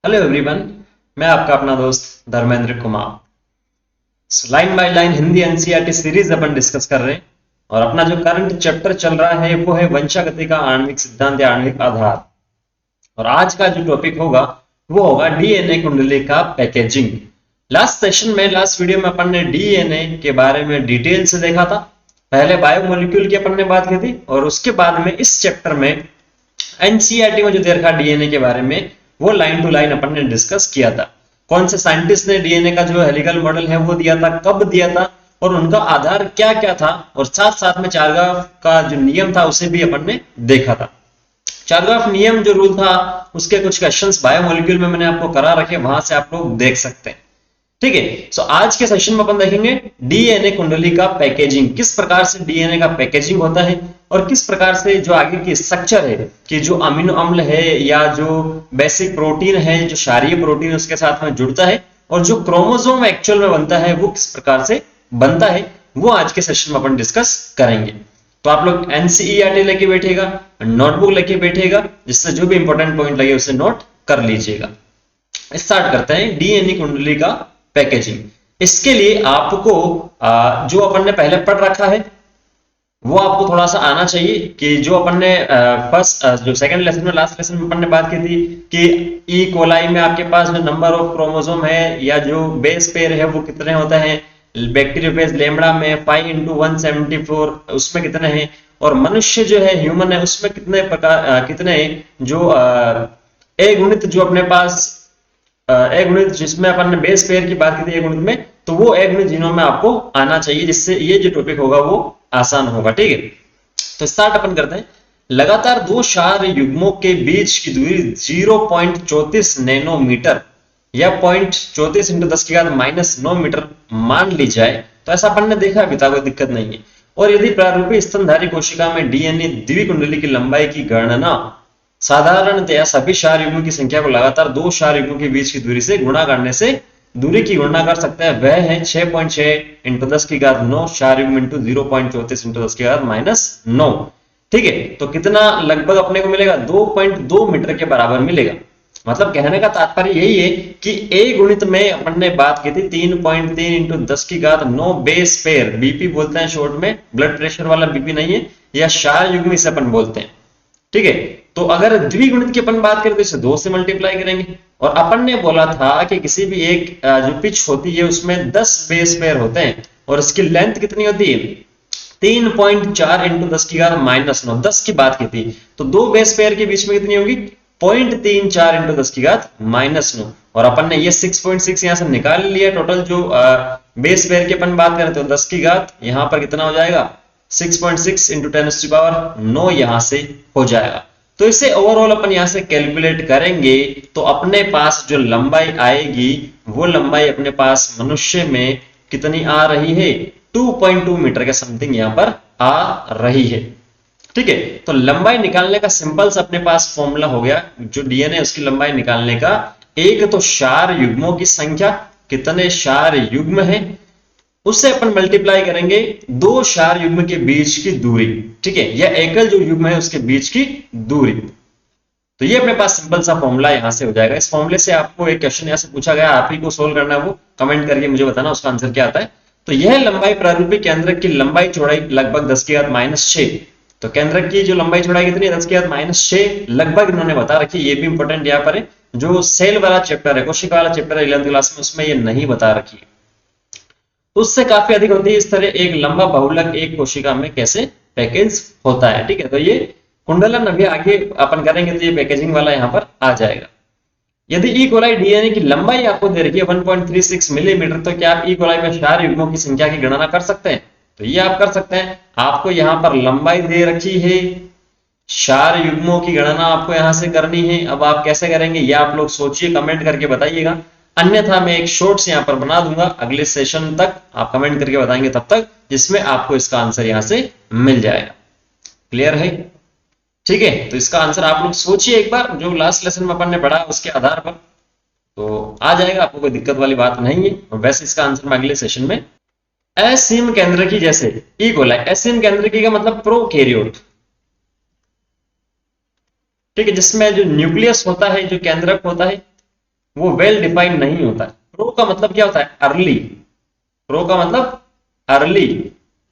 Hello everyone, मैं आपका अपना दोस्त Dharmendra Kumar. Line by line Hindi NCERT series upon discuss कर रहे हैं और अपना जो करंट चैप्टर चल रहा है वो है वंशागति का आणविक सिद्धांत या आणविक आधार। और आज का जो टॉपिक होगा वो होगा डीएनए कुंडली का पैकेजिंग। लास्ट सेशन में, लास्ट वीडियो में अपन ने डीएनए के बारे में डिटेल से देखा था। पहले बायोमोलिक्यूल की अपन ने बात की थी और उसके बाद में इस चैप्टर में एनसीईआरटी में जो दे रखा डीएनए के बारे में वो लाइन टू लाइन अपन ने डिस्कस किया था। कौन से साइंटिस्ट ने डीएनए का जो हेलिकल मॉडल है वो दिया था, कब दिया था और उनका आधार क्या क्या था, और साथ साथ में चारगाफ का जो नियम था उसे भी अपन ने देखा था। चारगाफ नियम जो रूल था उसके कुछ क्वेश्चंस बायोमोलिक्यूल में मैंने आपको करा रखे, वहां से आप लोग देख सकते हैं। ठीक है, सो आज के सेशन में अपन देखेंगे डीएनए कुंडली का पैकेजिंग, किस प्रकार से डीएनए का पैकेजिंग होता है और किस प्रकार से जो आगे की स्ट्रक्चर है कि जो अमीनो अम्ल है या जो बेसिक प्रोटीन है, जो क्षारीय प्रोटीन उसके साथ में जुड़ता है और जो क्रोमोसोम एक्चुअल में बनता है वो किस प्रकार से बनता है, वो आज के सेशन में अपन डिस्कस करेंगे। तो आप लोग एनसीईआरटी लेके बैठिएगा, नोटबुक लेके बैठिएगा, जिससे जो भी इंपॉर्टेंट पॉइंट लगे उसे नोट कर लीजिएगा। स्टार्ट करते हैं डीएनए कुंडली का पैकेजिंग। इसके लिए आपको जो अपन ने पहले पढ़ रखा है वो आपको थोड़ा सा आना चाहिए कि जो अपन ने फर्स्ट जो सेकंड लेसन में, लास्ट लेसन में अपन ने बात की थी कि ई कोलाई में आपके पास जो नंबर ऑफ क्रोमोसोम है या जो बेस पेयर है वो कितने होते हैं, बैक्टीरियोफेज लेमड़ा में 5 into 174 उसमें कितने हैं, और मनुष्य जो है ह्यूमन है उसमें कितने प्रकार कितने जो ए गुणित जो अपने पास ए गुणित जिसमें अपन ने बेस पेयर की बात की थी ए गुणित में, तो वो ए गुणित जीनोम में आपको आना चाहिए, जिससे ये जो टॉपिक होगा वो आसान होगा। ठीक है, तो स्टार्ट अपन करते हैं। लगातार दो क्षार युग्मों के बीच की दूरी 0.34 नैनोमीटर या 0.34 इंटू 10 की घात -9 मीटर मान ली जाए तो ऐसा अपन ने देखा अभी तक, कोई दिक्कत नहीं है। और यदि प्रारूपी स्तनधारी कोशिका में डीएनए द्विकुंडली की लंबाई की गणना साधारणतया सभी क्षार युग्मों की संख्या को लगातार दो क्षार युग्मों के बीच की दूरी से गुणा करने से दूरी की गणना कर सकते हैं, वह है 6.6 इंटू 10 की घात 9 क्षार युग्म इंटू 0.34 इंटू 10 की घात -9। ठीक है, तो कितना लगभग अपने को मिलेगा, 2.2 मीटर के बराबर मिलेगा। मतलब कहने का तात्पर्य यही है कि ए गुणित में अपन ने बात की थी 3.3 इंटू 10 की घात 9 बेस पेयर, बीपी बोलते हैं शॉर्ट में, ब्लड प्रेशर वाला बीपी नहीं है, या क्षार युग्म इसे अपन बोलते हैं। ठीक है, तो अगर द्विगुणित की अपन बात करें तो इसे 2 से मल्टीप्लाई करेंगे। और अपन ने बोला था कि किसी भी एक जो पिच होती है उसमें 10 बेस पेयर होते हैं और इसकी लेंथ कितनी होती है, 3.4 इंटू 10 की घात -9, 10 की बात की थी, तो दो बेस पेयर के बीच में कितनी होगी, 0.34 इंटू 10 की घात -9। और अपन ने ये 6.6 यहां से निकाल लिया। टोटल जो बेस पेयर की अपन बात करें तो 10 की घात यहां पर कितना हो जाएगा, 6.6 इंटू 10⁻9 यहां से हो जाएगा। तो इसे ओवरऑल अपन यहां से कैलकुलेट करेंगे तो अपने पास जो लंबाई आएगी वो लंबाई अपने पास मनुष्य में कितनी आ रही है, 2.2 मीटर के समथिंग यहां पर आ रही है। ठीक है, तो लंबाई निकालने का सिंपल सा अपने पास फॉर्मूला हो गया जो डीएनए उसकी लंबाई निकालने का। एक तो क्षार युग्मों की संख्या, कितने क्षार युग्म है, उससे अपन मल्टीप्लाई करेंगे दो क्षार युग्म के बीच की दूरी। ठीक है, यह एकल जो युग्म है उसके बीच की दूरी। तो ये अपने पास सिंपल सा फॉर्मूला यहां से हो जाएगा। इस फॉर्मूले से आपको एक क्वेश्चन यहां से पूछा गया, आप ही को सोल्व करना है, वो कमेंट करके मुझे बताना उसका आंसर क्या आता है। तो यह लंबाई प्रारूपी केंद्रक की लंबाई चौड़ाई लगभग 10 की घात -6। तो केंद्रक की जो लंबाई चौड़ाई कितनी है, 10 की घात -6 लगभग इन्होंने बता रखी। ये भी इंपॉर्टेंट यहाँ पर है, जो सेल वाला चैप्टर है, कोशिका वाला चैप्टर है 11th क्लास में, उसमें ये नहीं बता रखी है, तो उससे काफी अधिक होती है। इस तरह एक लंबा बहुलक एक कोशिका में कैसे पैकेज होता है। ठीक है, तो ये कुंडलन अभी आगे अपन करेंगे तो ये पैकेजिंग वाला यहाँ पर आ जाएगा। यदि ई कोलाई डीएनए की लंबाई आपको दे रखी है 1.36 मिलीमीटर, तो क्या आप ई कोलाई में क्षार युग्मों की संख्या की गणना कर सकते हैं? तो ये आप कर सकते हैं। आपको यहाँ पर लंबाई दे रखी है, क्षार युग्मों की गणना आपको यहां से करनी है। अब आप कैसे करेंगे ये आप लोग सोचिए, कमेंट करके बताइएगा, अन्यथा मैं एक शॉर्ट्स यहां पर बना दूंगा अगले सेशन तक, आप कमेंट करके बताएंगे तब तक, जिसमें आपको इसका आंसर यहां से मिल जाएगा। क्लियर है? ठीक है, तो इसका आंसर आप लोग सोचिए एक बार, जो लास्ट लेसन में अपन ने पढ़ा उसके आधार पर तो आ जाएगा, आपको कोई दिक्कत वाली बात नहीं है। और वैसे इसका आंसर मैं अगले सेशन में असीम केंद्र की, जैसे ई कोलाई असीम केंद्र की का मतलब प्रोकैरियोट, ठीक है, जिसमें जो न्यूक्लियस होता है, जो केंद्रक होता है, वो वेल डिफाइंड नहीं होता है। प्रो का मतलब क्या होता है? अर्ली। प्रो का मतलब अर्ली।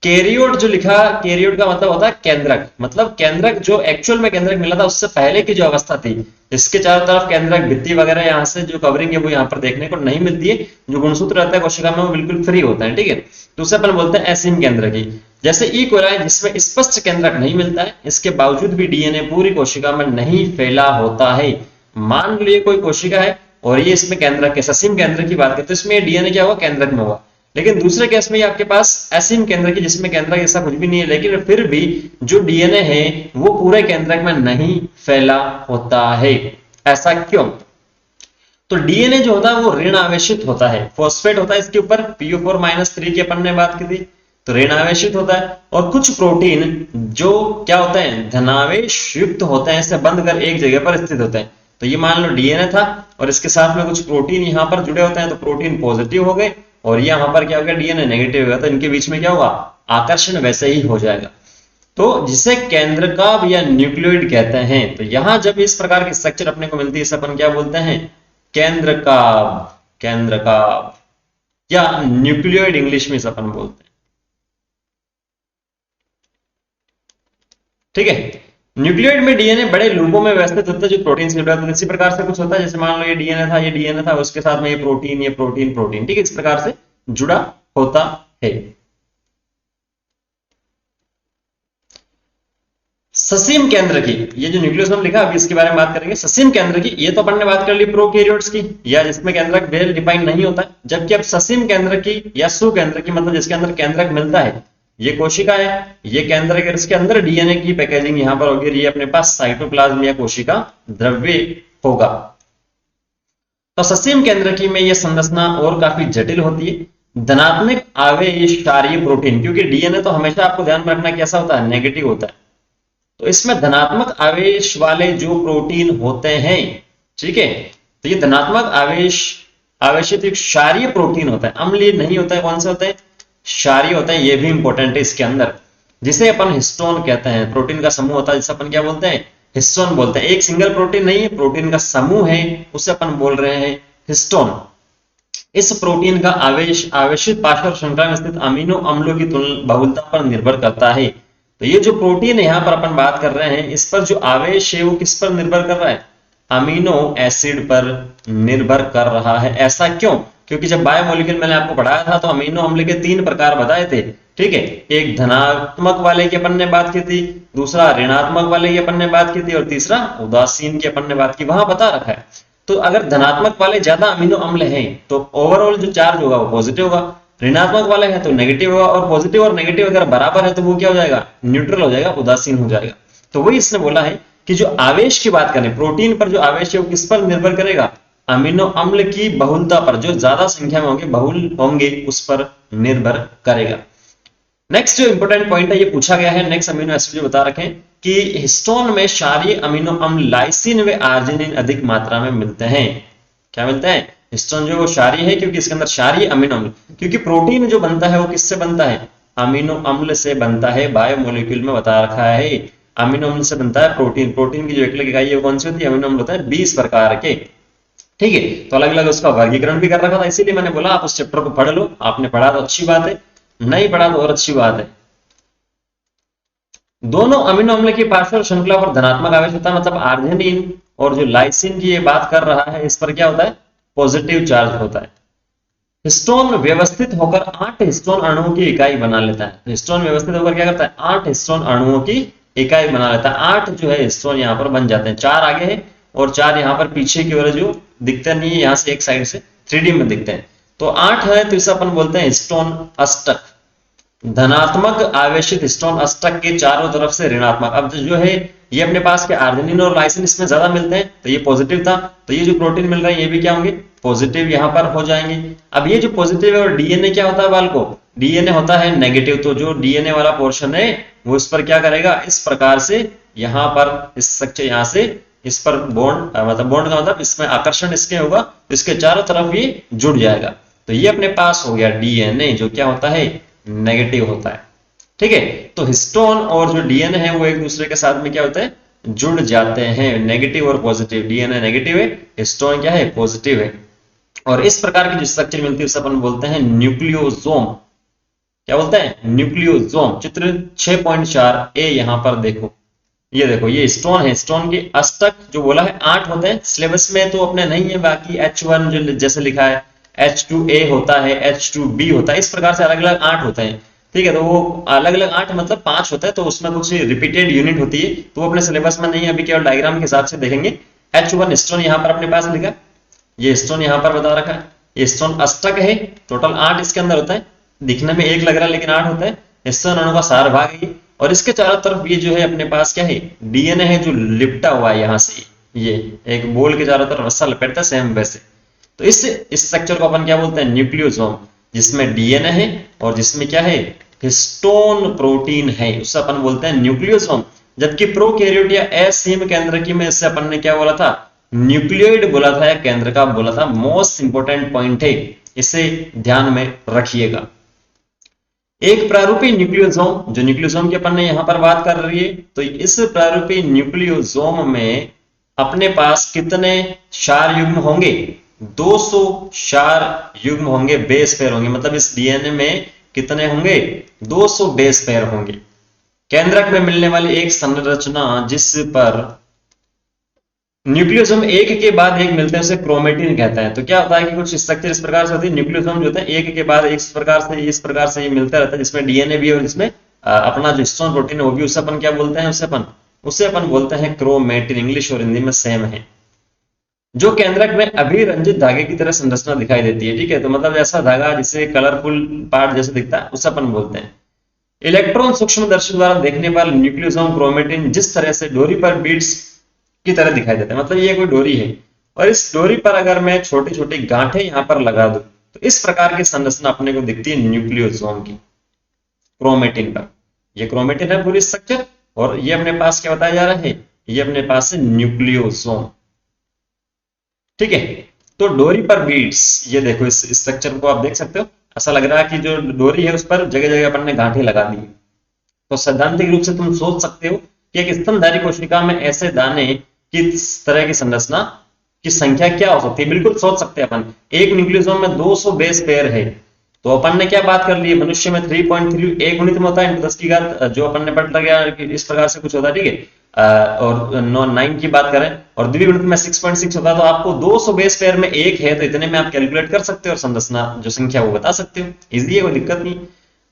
कैरियोट जो लिखा, कैरियोट का मतलब होता है केंद्रक, मतलब केंद्रक जो एक्चुअल में केंद्रक मिला था उससे पहले की जो अवस्था थी, इसके चारों तरफ केंद्रक भित्ति वगैरह यहाँ से जो कवरिंग है वो यहाँ पर देखने को नहीं मिलती है। जो गुणसूत्र रहता है कोशिका में वो बिल्कुल फ्री होता है, ठीक है। तो उसे अपन बोलते हैं असीम केंद्र की। जैसे ई कोलाई जिसमें स्पष्ट केंद्रक नहीं मिलता है, इसके बावजूद भी डीएनए पूरी कोशिका में नहीं फैला होता है। मान लीजिए कोई कोशिका है और ये इसमें केंद्रक है, ससीम केंद्र की बात करते तो इसमें डीएनए क्या हुआ? केंद्रक में हुआ। लेकिन दूसरे केस में आपके पास असीम केंद्र की जिसमें केंद्रक ऐसा कुछ भी नहीं है, लेकिन फिर भी जो डीएनए है वो पूरे केंद्रक में नहीं फैला होता है। ऐसा क्यों? तो डीएनए जो होता है वो ऋण आवेशित होता है, फॉस्फेट होता है इसके ऊपर, PO4-3 की अपन ने बात की थी, तो ऋण आवेशित होता है। और कुछ प्रोटीन जो क्या होते हैं? धनावेश युक्त होते हैं, इसे बंद कर एक जगह पर स्थित होते हैं। तो ये मान लो डीएनए था और इसके साथ में कुछ प्रोटीन यहां पर जुड़े होते हैं, तो प्रोटीन पॉजिटिव हो गए और यहां पर क्या हो गया? डीएनए नेगेटिव हो गया, तो इनके बीच में क्या होगा? आकर्षण वैसे ही हो जाएगा। तो जिसे केंद्रकाभ या न्यूक्लियोइड कहते हैं। तो यहां जब इस प्रकार की स्ट्रक्चर अपने को मिलती है, इसे अपन क्या बोलते हैं? केंद्रकाभ। केंद्रकाभ या न्यूक्लियोइड इंग्लिश में इसे अपन बोलते हैं, ठीक है। न्यूक्लियोइड में डीएनए बड़े लूपों में व्यवस्थित होता है जो प्रोटीन से जुड़ा होता है। इसी प्रकार से कुछ होता है, जैसे मान लो ये डीएनए था, ये डीएनए था, उसके साथ में ये प्रोटीन, ये प्रोटीन, प्रोटीन, ठीक है, इस प्रकार से जुड़ा होता है। ससीम केंद्र की, ये जो न्यूक्लियस में लिखा अभी इसके बारे में बात करेंगे। ससीम केंद्र की, ये तो अपन ने बात कर ली प्रोकैरियोट्स की, या जिसमें केंद्रक वेल डिफाइंड नहीं होता है। जबकि अब ससीम केंद्र की या सुकेंद्र की, मतलब जिसके अंदर केंद्रक मिलता है, ये कोशिका है, ये केंद्रक है, इसके अंदर डीएनए की पैकेजिंग यहां पर होगी, ये अपने पास साइटोप्लाज्म या कोशिका द्रव्य होगा। तो ससीम केंद्र की में यह संरचना और काफी जटिल होती है। धनात्मक आवेशकारीय प्रोटीन, क्योंकि डीएनए तो हमेशा आपको ध्यान में रखना कैसा होता है? नेगेटिव होता है। तो इसमें धनात्मक आवेश वाले जो प्रोटीन होते हैं, ठीक है, तो ये धनात्मक आवेशित एक क्षारीय प्रोटीन होता है, अम्लीय नहीं होता है। कौन से होते हैं? क्षारीय होते हैं, ये भी इंपॉर्टेंट है इसके अंदर, जिसे अपन हिस्टोन कहते हैं। प्रोटीन का समूह होता है जिसे अपन क्या बोलते हैं? हिस्टोन बोलते हैं। एक सिंगल प्रोटीन नहीं है, प्रोटीन का समूह है, उसे अपन बोल रहे हैं हिस्टोन। इस प्रोटीन का आवेशित पार्श्व श्रृंखला में स्थित अमीनो अम्लों की बहुलता पर निर्भर करता है। तो ये जो प्रोटीन है यहां पर अपन बात कर रहे हैं, इस पर जो आवेश है वो किस पर निर्भर कर रहा है? अमीनो एसिड पर निर्भर कर रहा है। ऐसा क्यों? क्योंकि जब बायोमोलिक्यूल मैंने आपको पढ़ाया था तो अमीनो अम्ल के 3 प्रकार बताए थे, ठीक है। एक धनात्मक वाले की अपन ने बात की थी, दूसरा ऋणात्मक वाले की अपन ने बात की थी, और तीसरा उदासीन की अपन ने बात की, वहां बता रखा है। तो अगर धनात्मक वाले ज्यादा अमीनो अम्ल हैं तो ओवरऑल जो चार्ज होगा वो पॉजिटिव होगा, ऋणात्मक वाले हैं तो नेगेटिव होगा, और पॉजिटिव और नेगेटिव अगर बराबर है तो वो क्या हो जाएगा? न्यूट्रल हो जाएगा, उदासीन हो जाएगा। तो वही इसने बोला है कि जो आवेश की बात करें, प्रोटीन पर जो आवेश है वो किस पर निर्भर करेगा? अमीनो अम्ल की बहुलता पर, जो ज्यादा संख्या में होंगे, बहुल होंगे, उस पर निर्भर करेगा। नेक्स्ट जो इंपॉर्टेंट पॉइंट है ये पूछा गया है, नेक्स्ट अमीनो एसिड जो बता रखे हैं कि हिस्टोन में क्षारीय अमीनो अम्ल लाइसिन व आर्जिनिन अधिक मात्रा में मिलते हैं। क्या मिलते हैं? हिस्टोन जो क्षारीय है क्योंकि इसके अंदर क्षारीय अमीनो अम्ल, क्योंकि प्रोटीन जो बनता है वो किससे बनता है? अमीनो अम्ल से बनता है। बायोमोलिक्यूल में बता रखा है अमीनो अम्ल से बनता है प्रोटीन। प्रोटीन की जो एकलिक इकाई है कौन सी होती है? अमीनो अम्ल होता है 20 प्रकार के, ठीक है। तो अलग अलग उसका वर्गीकरण भी कर रखा था, इसीलिए मैंने बोला आप उस चैप्टर को पढ़ लो। आपने पढ़ा तो अच्छी बात है, नहीं पढ़ा तो और अच्छी बात है। दोनों अमीनो अम्ल की पार्श्व श्रृंखला पर धनात्मक आवेश होता है, मतलब आर्जिनिन और जो लाइसिन की ये बात कर रहा है, इस पर क्या होता है? पॉजिटिव चार्ज होता है। हिस्टोन व्यवस्थित होकर 8 हिस्टोन अणुओं की इकाई बना लेता है। तो हिस्टोन व्यवस्थित होकर क्या करता है? 8 हिस्टोन अणुओं की इकाई बना लेता है। 8 जो है हिस्टोन यहाँ पर बन जाते हैं, 4 आगे है और 4 यहाँ पर पीछे की ओर जो दिखते नहीं है, यहाँ से एक साइड से 3D में दिखते हैं। तो 8 है, तो इसे अपन बोलते हैं हिस्टोन अष्टक। धनात्मक आवेशित हिस्टोन अष्टक के चारों तरफ से ऋणात्मक। अब जो है ये अपने पास के आर्जिनिन और लाइसिन इसमें ज्यादा मिलते हैं, तो ये पॉजिटिव था, तो ये जो प्रोटीन मिल रहा है ये भी क्या होंगे? पॉजिटिव यहां पर हो जाएंगे। अब ये जो पॉजिटिव है और डीएनए क्या होता है बाल को? डीएनए होता है नेगेटिव। तो जो डीएनए वाला पोर्शन है वो इस पर क्या करेगा? इस प्रकार से यहां पर इस स्ट्रक्चर यहां से इस पर बॉन्ड, मतलब बॉन्ड का मतलब इसमें आकर्षण इसके होगा, इसके चारों तरफ ये जुड़ जाएगा। तो ये अपने पास हो गया डीएनए, जो क्या होता है? नेगेटिव होता है, ठीक है। तो हिस्टोन और जो डीएनए है वो एक दूसरे के साथ में क्या होता है? जुड़ जाते हैं, नेगेटिव और पॉजिटिव। डीएनए नेगेटिव है, हिस्टोन क्या है, पॉजिटिव है। और इस प्रकार की जो स्ट्रक्चर मिलती है उसे अपन बोलते हैं न्यूक्लियोसोम। क्या बोलते हैं, न्यूक्लियोसोम। चित्र 6.4 ए यहाँ पर देखो, ये देखो ये स्टोन है, स्टोन के अष्टक जो बोला है 8 होते हैं। सिलेबस में तो अपने नहीं है, बाकी H1 जो जैसे लिखा है, H2A होता है, H2B होता है, इस प्रकार से अलग अलग 8 होते हैं। ठीक है, तो वो अलग अलग 8 मतलब 5 होता है, तो उसमें कुछ रिपीटेड यूनिट होती है, तो वो अपने सिलेबस में नहीं है, अभी केवल डायग्राम के हिसाब से देखेंगे। H1 स्टोन यहाँ पर अपने पास लिखा, ये स्टोन यहाँ पर बता रखा है, ये स्टोन अष्टक है, टोटल 8 इसके अंदर होता है। दिखने में एक लग रहा है लेकिन 8 होता है। स्टोन अणु का सार भाग है, और इसके चारों तरफ ये जो है अपने पास क्या है, डीएनए है जो लिपटा हुआ है यहाँ से, ये एक बोल के चारों तरफ रस्सा लपेटता है सेम वैसे। तो इस स्ट्रक्चर को अपन क्या बोलते हैं, न्यूक्लियोसोम, जिसमें डीएनए है और जिसमें क्या है, हिस्टोन प्रोटीन है, उससे अपन बोलते हैं न्यूक्लियोसोम। जबकि प्रोकैरियोट या असीम केंद्र की में इससे अपन ने क्या बोला था, न्यूक्लियोइड बोला था या केंद्र का बोला था। मोस्ट इंपोर्टेंट पॉइंट है, इसे ध्यान में रखिएगा। एक प्रारूपी न्यूक्लियोसोम, जो न्यूक्लियोसोम की अपन ने यहां पर बात कर रही है, तो इस प्रारूपी न्यूक्लियोसोम में अपने पास कितने क्षार युग्म होंगे, 200 क्षार युग्म होंगे, बेस पेयर होंगे। मतलब इस डीएनए में कितने होंगे, 200 बेस पेयर होंगे। केंद्रक में मिलने वाली एक संरचना जिस पर न्यूक्लियोसोम एक के बाद एक मिलते हैं उसे क्रोमेटिन कहता है। तो क्या होता है कि कुछ स्ट्रक्चर इस प्रकार से होती है, न्यूक्लियोसोम जो होता है एक के बाद एक इस प्रकार से ये मिलता रहता है, जिसमें डीएनए भी है और जिसमें अपना जो हिस्टोन प्रोटीन है वो भी। उसे अपन क्या बोलते हैं, उसे अपन बोलते हैं क्रोमेटिन। इंग्लिश और हिंदी में सेम है। जो केंद्रक में अभिरंजित धागे की तरह संरचना दिखाई देती है, ठीक है, तो मतलब ऐसा धागा जिसे कलरफुल पार्ट जैसे दिखता है उसे अपन बोलते हैं। इलेक्ट्रॉन सूक्ष्मदर्शी द्वारा देखने पर न्यूक्लियोसोम क्रोमेटिन जिस तरह से डोरी पर बीड्स की तरह दिखाई देता है, मतलब ये कोई डोरी है और इस डोरी पर अगर मैं छोटी छोटी गांठें यहां पर लगा दूं तो इस प्रकार की संरचना अपने को दिखती है न्यूक्लियोसोम की, क्रोमेटिन पर। ये क्रोमेटिन है पूरी स्ट्रक्चर, और ये अपने पास क्या बताया जा रहा है, ये अपने पास है न्यूक्लियोसोम। ठीक है, तो डोरी पर बीड्स, ये देखो इस स्ट्रक्चर को आप देख सकते हो, ऐसा लग रहा है कि जो डोरी है उस पर जगह जगह अपन ने गांठें लगा दी। तो सैद्धांतिक रूप से तुम सोच सकते हो कि एक स्तनधारी कोशिका में ऐसे दाने किस तरह की संरचना की संख्या क्या हो सकती है, बिल्कुल सोच सकते हैं अपन। एक न्यूक्लियोसोम में 200 बेस पेयर है, तो अपन ने क्या बात कर ली है, मनुष्य में 3.3 एक गुणित में होता है 10 की घात, जो अपन ने पढ़ लिया इस प्रकार से कुछ होता है, ठीक है। और 9 की बात करें और द्विगुणित में 6.6 होता है, तो आपको 200 बेस पेयर में एक है, तो इतने में आप कैलकुलेट कर सकते हो और संरचना जो संख्या वो बता सकते हो, इजी है, कोई दिक्कत नहीं।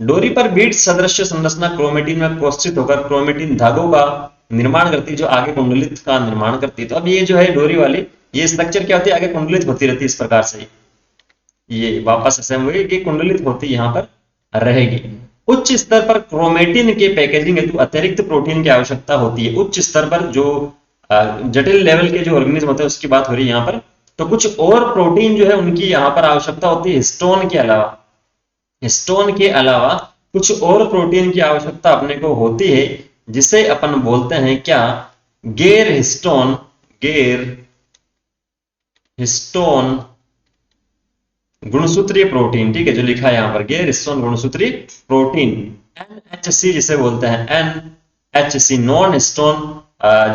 डोरी पर बीट सदृश संरचना क्रोमेटिन में कोष्ठित होकर क्रोमेटिन धागों का निर्माण करती है, जो आगे कुंडलित का निर्माण करती है। तो अब ये जो है डोरी वाली ये स्ट्रक्चर क्या होती है, आगे कुंडलित होती रहती है इस प्रकार से, ये वापस ऐसे हुई कि कुंडलित होती यहाँ पर रहेगी। उच्च स्तर पर क्रोमेटिन के पैकेजिंग हेतु अतिरिक्त प्रोटीन की आवश्यकता होती है। उच्च स्तर पर जो जटिल लेवल के जो ऑर्गेनिज्म होते हैं उसकी बात हो रही है यहाँ पर, तो कुछ और प्रोटीन जो है उनकी यहाँ पर आवश्यकता होती है हिस्टोन के अलावा। हिस्टोन के अलावा कुछ और प्रोटीन की आवश्यकता अपने को होती है, जिसे अपन बोलते हैं क्या, गैर हिस्टोन गुणसूत्रीय प्रोटीन। ठीक है, जो लिखा है यहां पर गैर हिस्टोन गुणसूत्रीय प्रोटीन, एनएचसी जिसे बोलते हैं, एनएचसी नॉन हिस्टोन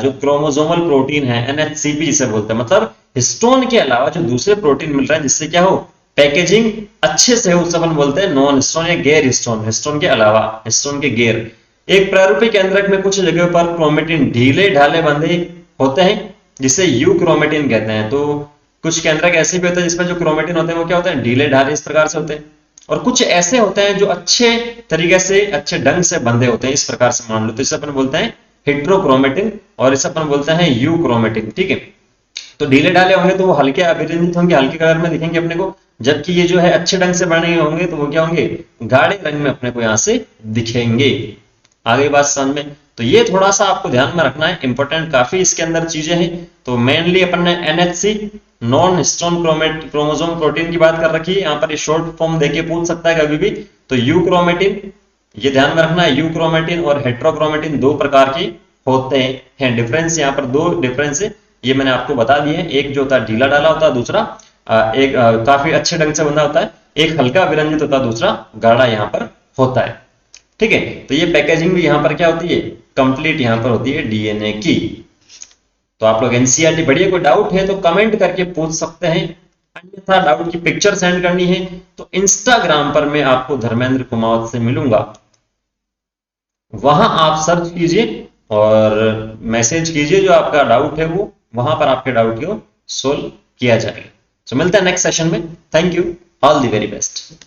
जो क्रोमोसोमल प्रोटीन है, एनएचसीपी जिसे बोलते हैं। मतलब हिस्टोन के अलावा जो दूसरे प्रोटीन मिल रहे हैं जिससे क्या हो, पैकेजिंग अच्छे से हो, उसे अपन बोलते हैं नॉन हिस्टोन या गैर हिस्टोन। हिस्टोन के अलावा, हिस्टोन के गैर। एक प्रारूपिक केंद्रक में कुछ जगह पर क्रोमेटिन ढीले ढाले बंधे होते हैं, जिसे यू क्रोमेटिन कहते हैं। तो कुछ केंद्रक ऐसे भी होते हैं जिसमें जो क्रोमेटिन होते हैं वो क्या होते हैं, ढीले ढाले इस प्रकार से होते हैं, और कुछ ऐसे होते हैं जो अच्छे तरीके से, अच्छे ढंग से बंधे होते हैं, इस प्रकार से मान लो। तो इसे अपन बोलते हैं हेट्रोक्रोमेटिन और इसे अपन बोलते हैं यू क्रोमेटिन। ठीक है, तो ढीले ढाले होंगे तो वो हल्के अभिरंजित होंगे, हल्के कलर में दिखेंगे अपने को, जबकि ये जो है अच्छे ढंग से बने होंगे तो वो क्या होंगे, गाढ़े रंग में अपने को यहां से दिखेंगे। आगे बात समझ में, तो ये थोड़ा सा आपको ध्यान में रखना है, इंपॉर्टेंट काफी इसके अंदर चीजें हैं। तो मेनली अपन ने NHC non histone chromosome protein की बात कर रखी है, यहाँ पर ये शॉर्ट फॉर्म देके पूछ सकता है कभी भी। तो यू क्रोमेटिन, ये ध्यान में रखना है, यू क्रोमेटिन और हेट्रोक्रोमेटिन दो प्रकार के होते हैं। डिफरेंस यहाँ पर दो डिफरेंस है, ये मैंने आपको बता दिए हैं। एक जो होता है ढीला ढाला होता है, दूसरा एक काफी अच्छे ढंग से बंधा होता है। एक हल्का विरंजित होता है, दूसरा गाढ़ा यहाँ पर होता है। ठीक है, तो ये पैकेजिंग भी यहाँ पर क्या होती है, कंप्लीट यहाँ पर होती है डीएनए की। तो आप लोग एनसीईआरटी बढ़िया, कोई डाउट है तो कमेंट करके पूछ सकते हैं, अन्यथा डाउट की पिक्चर सेंड करनी है तो इंस्टाग्राम पर मैं आपको धर्मेंद्र कुमावत से मिलूंगा, वहां आप सर्च कीजिए और मैसेज कीजिए, जो आपका डाउट है वो वहां पर आपके डाउट को सोल्व किया जाएगा। तो मिलते हैं नेक्स्ट सेशन में। Thank you, all the very best.